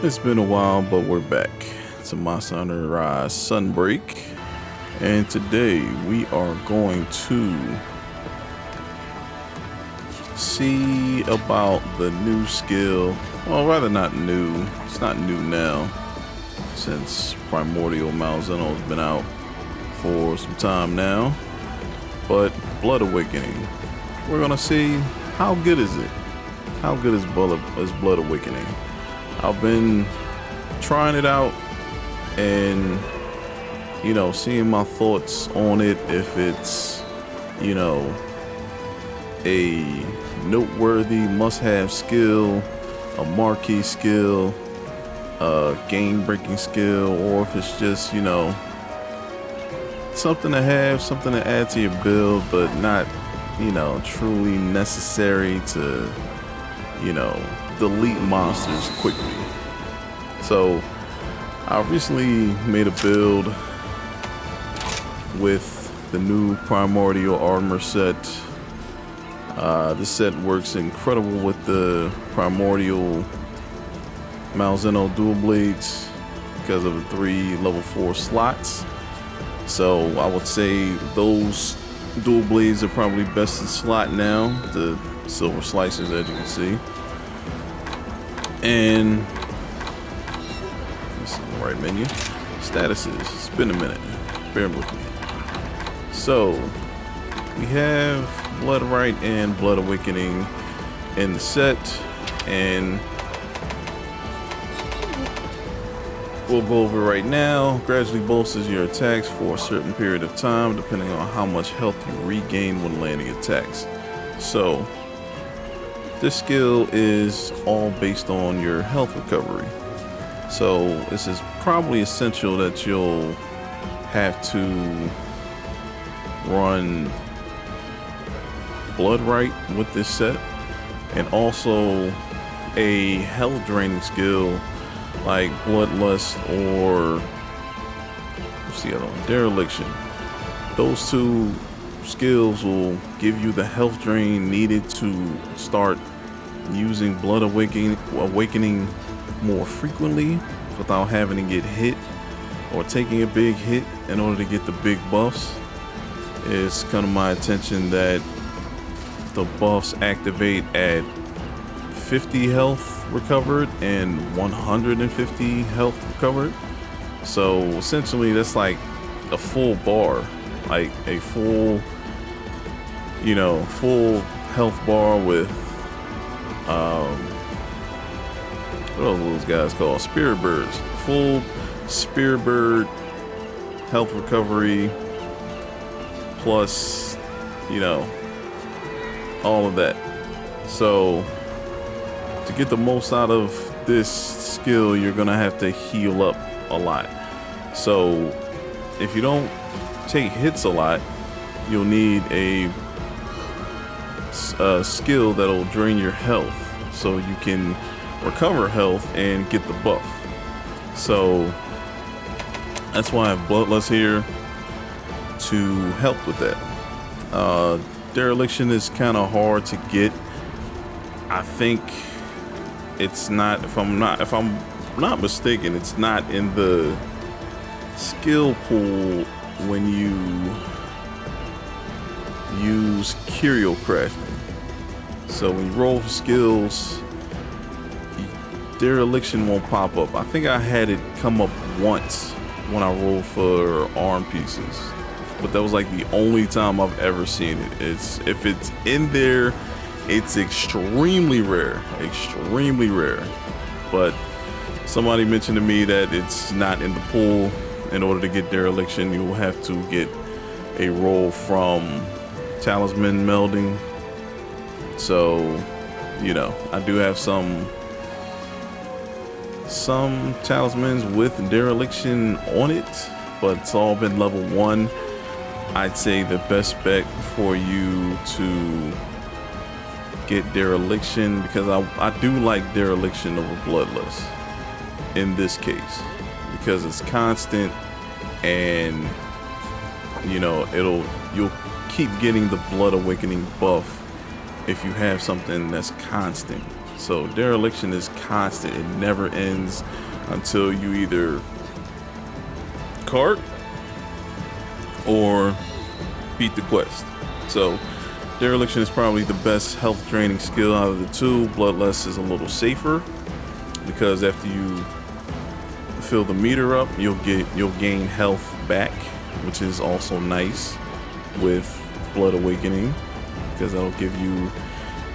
It's been a while, but we're back to MHR Sunbreak, and today we are going to see about the new skill. Well, rather not new. It's not new now, since Primordial Malzeno has been out for some time now. But Blood Awakening, we're gonna see how good is it. How good is Blood Awakening? I've been trying it out and, you know, seeing my thoughts on it, if it's, you know, a noteworthy must-have skill, a marquee skill, a game-breaking skill, or if it's just, you know, something to have, something to add to your build, but not, you know, truly necessary to, you know, delete monsters quickly. So I recently made a build with the new Primordial armor set. This set works incredible with the Primordial Malzeno dual blades because of the 3 level 4 slots. So I would say those dual blades are probably best in slot now, the silver slices, as you can see. And this is the right menu. Statuses. It's been a minute. Bear with me. So we have Blood Right and Blood Awakening in the set, and we'll go over right now. Gradually bolsters your attacks for a certain period of time, depending on how much health you regain when landing attacks. So this skill is all based on your health recovery. So this is probably essential that you'll have to run Blood Right with this set, and also a health draining skill like Bloodlust or what's the other one? Dereliction. Those 2 skills will give you the health drain needed to start using Blood Awakening more frequently without having to get hit or taking a big hit in order to get the big buffs. It's come to my attention that the buffs activate at 50 health recovered and 150 health recovered. So essentially that's like a full bar, like a full, you know, full health bar with what are those guys called? Spirit birds. Full spirit bird health recovery plus, you know, all of that. So to get the most out of this skill, you're gonna have to heal up a lot. So if you don't take hits a lot, you'll need a skill that'll drain your health so you can recover health and get the buff. So that's why I have Bloodlust here to help with that. Dereliction is kind of hard to get. I think it's not, if I'm not mistaken, it's not in the skill pool when you use curio crafting. So when you roll for skills, Dereliction won't pop up. I think I had it come up once when I rolled for arm pieces, but that was like the only time I've ever seen it. If it's in there, it's extremely rare, but somebody mentioned to me that it's not in the pool. In order to get Dereliction, you will have to get a roll from Talisman Melding. So, you know, I do have some talismans with Dereliction on it, but it's all been level 1. I'd say the best bet for you to get Dereliction, because I do like Dereliction over Bloodlust in this case, because it's constant, and you know, you'll keep getting the Blood Awakening buff if you have something that's constant. So dereliction is constant. It never ends until you either cart or beat the quest. So dereliction is probably the best health draining skill out of the two. Bloodlust is a little safer because after you fill the meter up, you'll gain health back, which is also nice with Blood Awakening, because that'll give you,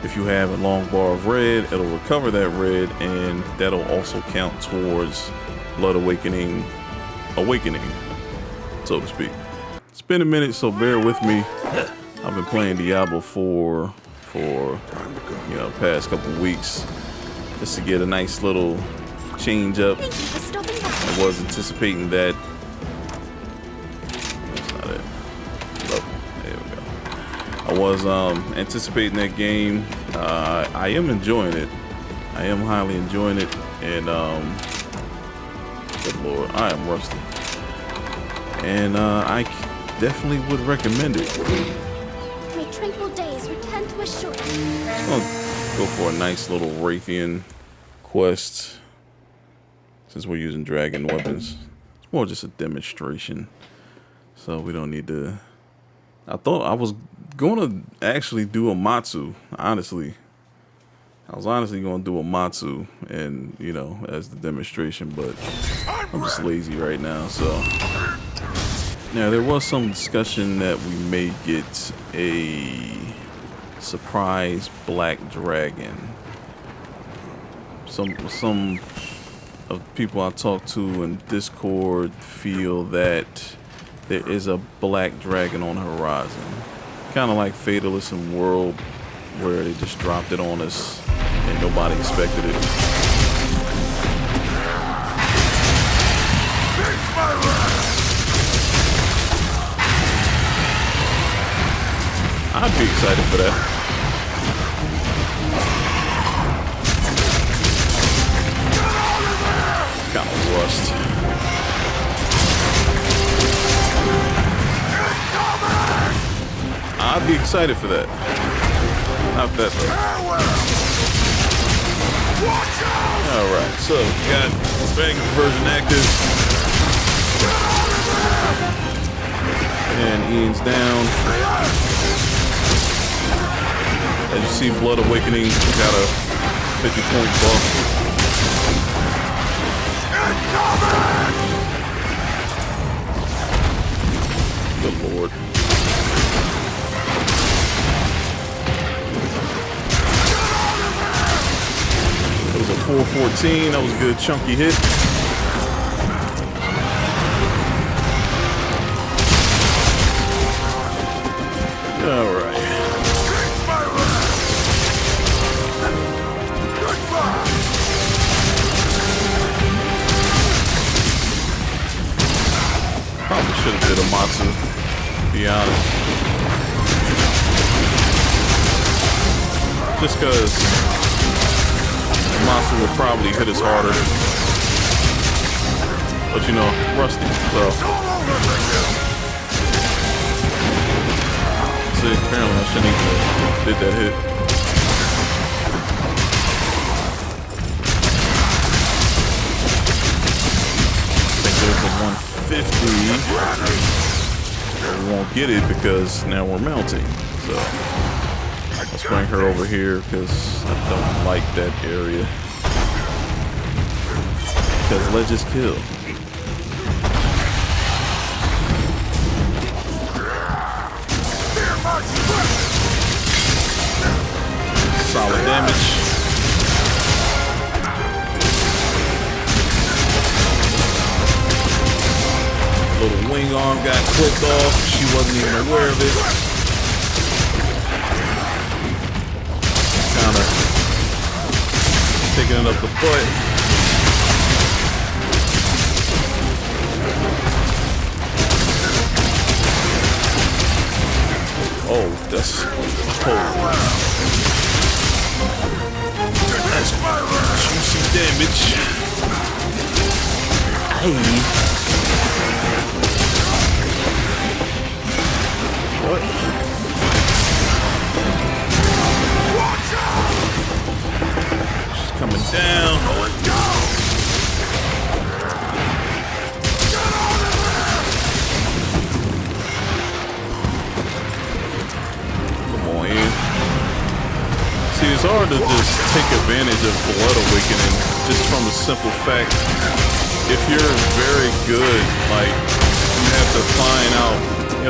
if you have a long bar of red, it'll recover that red, and that'll also count towards Blood Awakening, so to speak. It's been a minute, so bear with me. I've been playing Diablo 4 for past couple weeks, just to get a nice little change up. I was anticipating that. That's not it. Oh, there we go. I was anticipating that game. I am enjoying it. I am highly enjoying it, and good lord, I am rusty. And I definitely would recommend it. May tranquil days return to us shortly. I'll go for a nice little Raytheon quest. Since we're using dragon weapons, it's more just a demonstration, so we don't need to. I thought I was going to actually do a Matsu. Honestly, I was honestly going to do a Matsu, and as the demonstration, but I'm just lazy right now. So now there was some discussion that we may get a surprise black dragon. Some of people I talk to in Discord feel that there is a black dragon on the horizon, kind of like Fatalism World, where they just dropped it on us and nobody expected it. I'd be excited for that. Kind of rust. I'd be excited for that. Not that though. Alright, so got Dragon version active. And Ian's down. As you see, Blood Awakening got a 50-point buff. Good lord. That was a 414. That was a good chunky hit. All right. Probably should have did a Matsu, to be honest. Just because Matsu would probably hit us harder. But rusty, so. See, apparently I shouldn't even did that hit. I think there's a 150. We won't get it because now we're mounting. So let's bring her over here because I don't like that area. Because let's just kill. Solid damage. Little wing arm got clipped off. She wasn't even aware of it. Kind of taking it up the butt. Oh, that's juicy damage. Aye. What? hard to just take advantage of Blood Awakening just from the simple fact, if you're very good, like, you have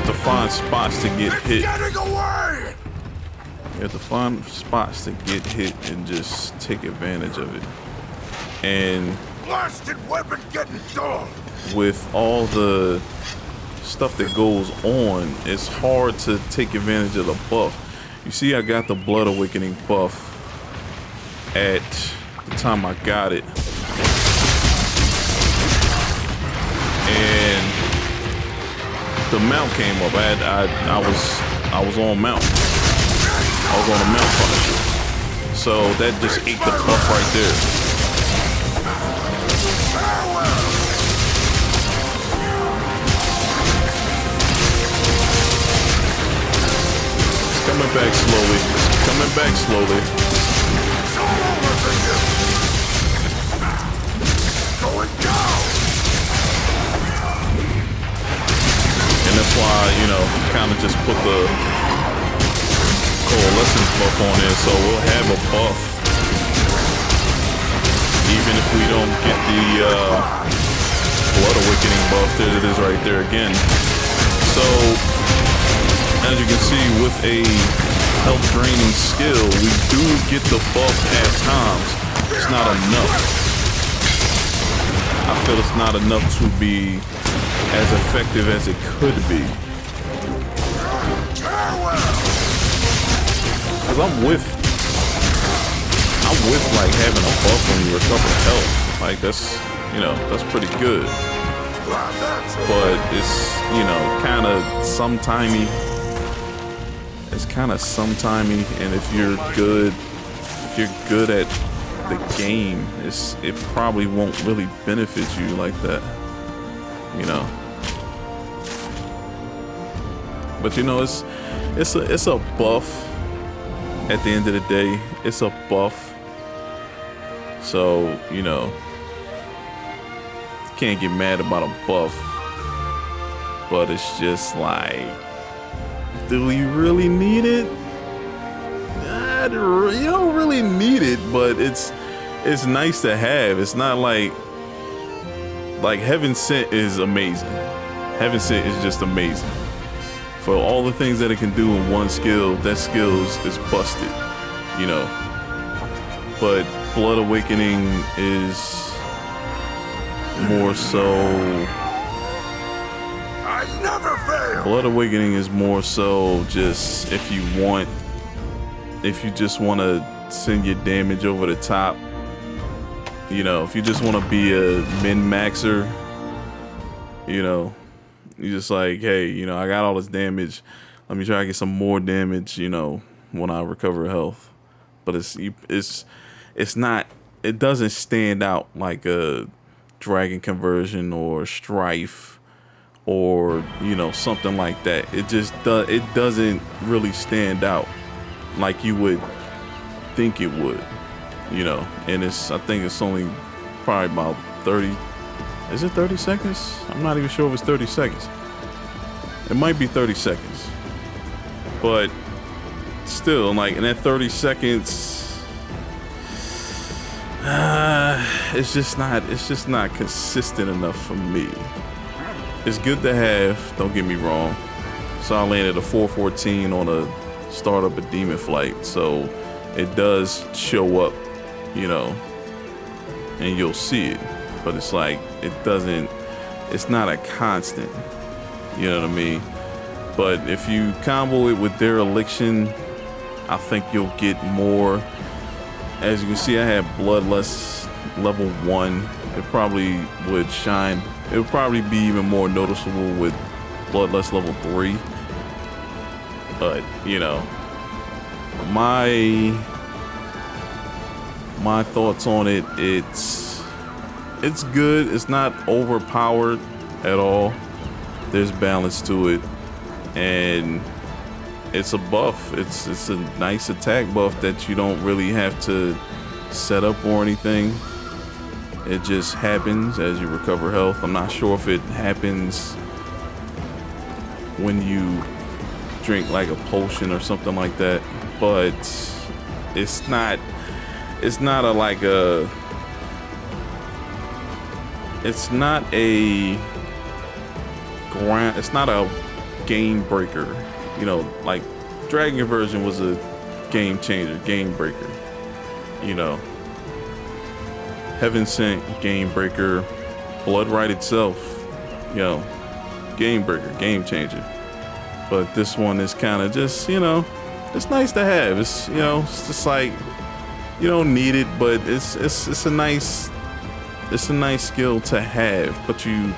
to find spots to get hit. You have to find spots to get hit and just take advantage of it. And Blasted weapon getting dull. with all the stuff that goes on, it's hard to take advantage of the buff. You see, I got the Blood Awakening buff at the time I got it. And the mount came up. I was on mount. I was on a mount punisher. So that just ate the buff right there. It's coming back slowly. It's coming back slowly. Going down. And that's why, you know, kind of just put the coalescence buff on it, so we'll have a buff even if we don't get the Blood Awakening buff. There it is right there again. So as you can see, with a health draining skill, we do get the buff at times. It's not enough. I feel it's not enough to be as effective as it could be. Cause I'm with like having a buff when you recover health. Like that's, you know, that's pretty good. But it's, you know, kind of sometimey. It's kind of sometimey, and if you're good at the game, it probably won't really benefit you like that, you know. But you know, it's a buff. At the end of the day, it's a buff. So, you know, can't get mad about a buff. But it's just like, do you really need it? You don't really need it, but it's nice to have. It's not like Heaven Sent is amazing. Heaven Sent is just amazing. For all the things that it can do in one skill, that skill is busted, you know. But Blood Awakening is more so. I never fail. Blood Awakening is more so just if you just want to send your damage over the top. You know, if you just want to be a min-maxer, you know. You just like, hey, you know, I got all this damage. Let me try to get some more damage, you know, when I recover health. But it's not. It doesn't stand out like a Dragon Conversion or Strife or, you know, something like that. It just does. It doesn't really stand out like you would think it would, you know. And I think it's only probably about 30. Is it 30 seconds? I'm not even sure if it's 30 seconds. It might be 30 seconds. But still, like, in that 30 seconds, it's just not consistent enough for me. It's good to have, don't get me wrong. So I landed a 414 on a startup a Demon Flight, so it does show up, you know, and you'll see it. But it's like, it's not a constant, you know what I mean? But if you combo it with Dereliction, I think you'll get more. As you can see, I have Bloodlust level 1. It probably would shine. It would probably be even more noticeable with Bloodlust level 3. But, you know, my thoughts on it, it's good. It's not overpowered at all. There's balance to it, and it's a buff. It's a nice attack buff that you don't really have to set up or anything. It just happens as you recover health. I'm not sure if it happens when you drink like a potion or something like that, but it's not a like a it's not a game breaker. You know, like Dragon Conversion was a game changer, game breaker. You know, Heaven Sent, game breaker. Blood Right itself, you know, game breaker, game changer. But this one is kind of just, you know, it's nice to have. It's, you know, it's just like, you don't need it, but it's a nice skill to have. But you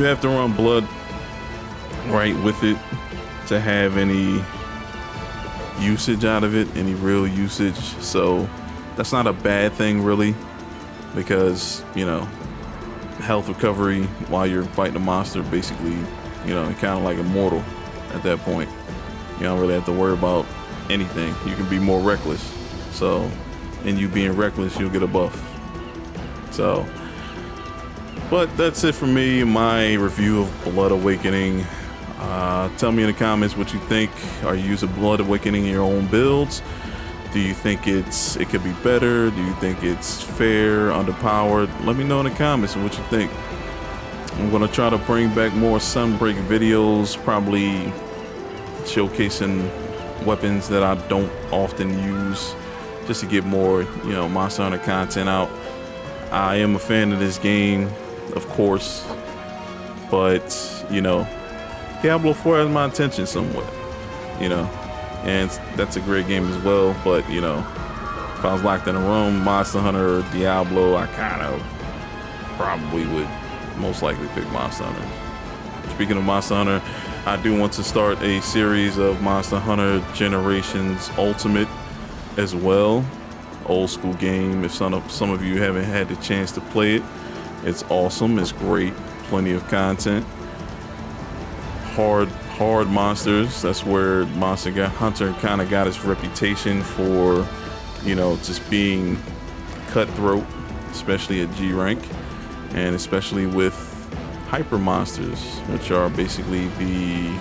have to run Blood Right with it to have any usage out of it, any real usage. So that's not a bad thing, really, because, you know, health recovery while you're fighting a monster, basically, you know, kind of like immortal at that point. You don't really have to worry about anything. You can be more reckless. So, and you being reckless, you'll get a buff. So, but that's it for me, my review of Blood Awakening. Tell me in the comments what you think. Are you using Blood Awakening in your own builds? Do you think it could be better? Do you think it's fair, underpowered? Let me know in the comments what you think. I'm gonna try to bring back more Sunbreak videos, probably showcasing weapons that I don't often use, just to get more, you know, Monster Hunter content out. I am a fan of this game, of course, but, you know, Diablo 4 has my attention somewhat, you know, and that's a great game as well. But, you know, if I was locked in a room, Monster Hunter or Diablo, I kind of probably would most likely pick Monster Hunter. Speaking of Monster Hunter, I do want to start a series of Monster Hunter Generations Ultimate as well. Old school game. If some of you haven't had the chance to play it, it's awesome. It's great. Plenty of content. Hard monsters. That's where Monster Hunter kind of got its reputation for, you know, just being cutthroat, especially at G rank, and especially with hyper monsters, which are basically the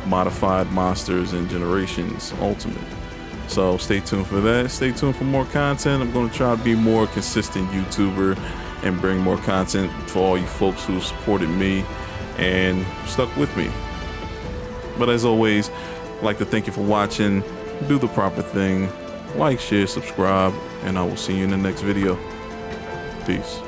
modified monsters in Generations Ultimate. So stay tuned for that. Stay tuned for more content. I'm going to try to be more consistent YouTuber and bring more content for all you folks who supported me and stuck with me. But as always, I'd like to thank you for watching. Do the proper thing. Like, share, subscribe, and I will see you in the next video. Peace.